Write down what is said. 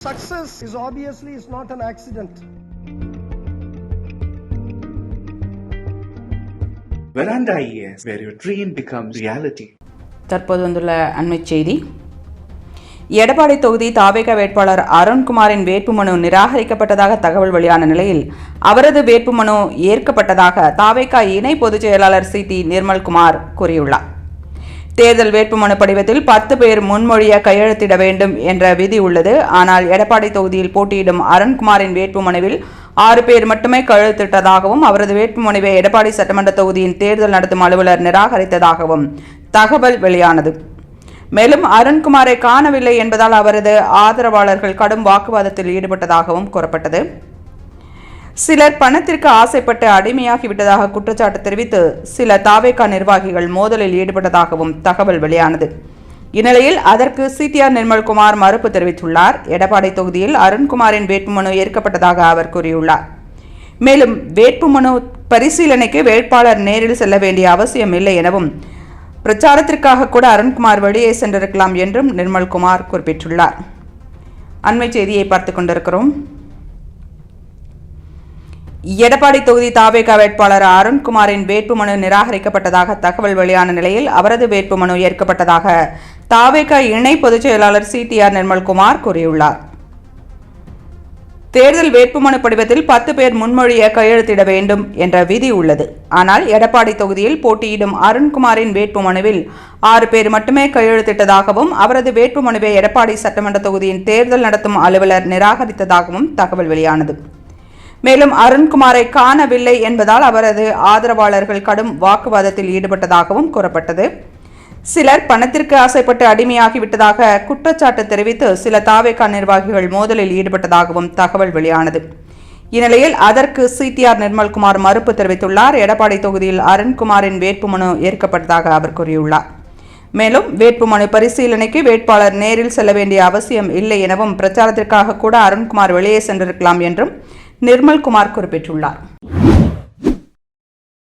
Success is obviously not an accident. Veranda ES, where your dream becomes reality. தற்போது வந்துள்ள அண்மைச் செய்தி. எடப்பாடி தொகுதி தாவேகா வேட்பாளர் அருண்குமாரின் வேட்புமனு நிராகரிக்கப்பட்டதாக தகவல் வெளியான நிலையில் அவரது வேட்புமனு ஏற்கப்பட்டதாக தாவேகா இணை பொதுச் செயலாளர் சி.டி. நிர்மல்குமார் கூறியுள்ளார். தேர்தல் வேட்புமனு படிவத்தில் 10 பேர் முன்மொழிய கையெழுத்திட வேண்டும் என்ற விதி உள்ளது. ஆனால் எடப்பாடி தொகுதியில் போட்டியிடும் அருண்குமாரின் வேட்புமனுவில் 6 பேர் மட்டுமே கையெழுத்திட்டதாகவும் அவரது வேட்புமனுவை எடப்பாடி சட்டமன்ற தொகுதியின் தேர்தல் நடத்தும் அலுவலர் நிராகரித்ததாகவும் தகவல் வெளியானது. மேலும் அருண்குமாரை காணவில்லை என்பதால் அவரது ஆதரவாளர்கள் கடும் வாக்குவாதத்தில் ஈடுபட்டதாகவும் கூறப்பட்டது. சிலர் பணத்திற்கு ஆசைப்பட்டு அடிமையாகிவிட்டதாக குற்றச்சாட்டு தெரிவித்து சில தாவேகா நிர்வாகிகள் மோதலில் ஈடுபட்டதாகவும் தகவல் வெளியானது. இந்நிலையில் அதற்கு சி.டி.ஆர். நிர்மல்குமார் மறுப்பு தெரிவித்துள்ளார். எடப்பாடி தொகுதியில் அருண்குமாரின் வேட்புமனு ஏற்கப்பட்டதாக அவர் கூறியுள்ளார். மேலும் வேட்புமனு பரிசீலனைக்கு வேட்பாளர் நேரில் செல்ல வேண்டிய அவசியம் இல்லை எனவும் பிரச்சாரத்திற்காக கூட அருண்குமார் வெளியே சென்றிருக்கலாம் என்றும் நிர்மல்குமார் குறிப்பிட்டுள்ளார். அண்மை செய்தியை பார்த்துக் கொண்டிருக்கிறோம். எடப்பாடி தொகுதி தாவேகா வேட்பாளர் அருண்குமாரின் வேட்புமனு நிராகரிக்கப்பட்டதாக தகவல் வெளியான நிலையில் அவரது வேட்புமனு ஏற்கப்பட்டதாக தாவேகா இணை பொதுச் செயலாளர் சி.டி.ஆர். நிர்மல்குமார் கூறியுள்ளார். தேர்தல் வேட்புமனு படிவத்தில் 10 பேர் முன்மொழிய கையெழுத்திட வேண்டும் என்ற விதி உள்ளது. ஆனால் எடப்பாடி தொகுதியில் போட்டியிடும் அருண்குமாரின் வேட்புமனுவில் 6 பேர் மட்டுமே கையெழுத்திட்டதாகவும் அவரது வேட்புமனுவை எடப்பாடி சட்டமன்ற தொகுதியின் தேர்தல் நடத்தும் அலுவலர் நிராகரித்ததாகவும் தகவல் வெளியானது. மேலும் அருண்குமாரை காணவில்லை என்பதால் அவரது ஆதரவாளர்கள் கடும் வாக்குவாதத்தில் ஈடுபட்டதாகவும் கூறப்பட்டது. சிலர் பணத்திற்கு ஆசைப்பட்டு அடிமையாகிவிட்டதாக குற்றச்சாட்டு தெரிவித்து சில தாவேகா நிர்வாகிகள் மோதலில் ஈடுபட்டதாகவும் தகவல் வெளியானது. இந்நிலையில் அதற்கு சி.டி.ஆர். நிர்மல்குமார் மறுப்பு தெரிவித்துள்ளார். எடப்பாடி தொகுதியில் அருண்குமாரின் வேட்புமனு ஏற்கப்பட்டதாக அவர் கூறியுள்ளார். மேலும் வேட்புமனு பரிசீலனைக்கு வேட்பாளர் நேரில் செல்ல வேண்டிய அவசியம் இல்லை எனவும் பிரச்சாரத்திற்காக கூட அருண்குமார் வெளியே சென்றிருக்கலாம் என்றும் நிர்மல்குமார் குறிப்பிட்டுள்ளார்.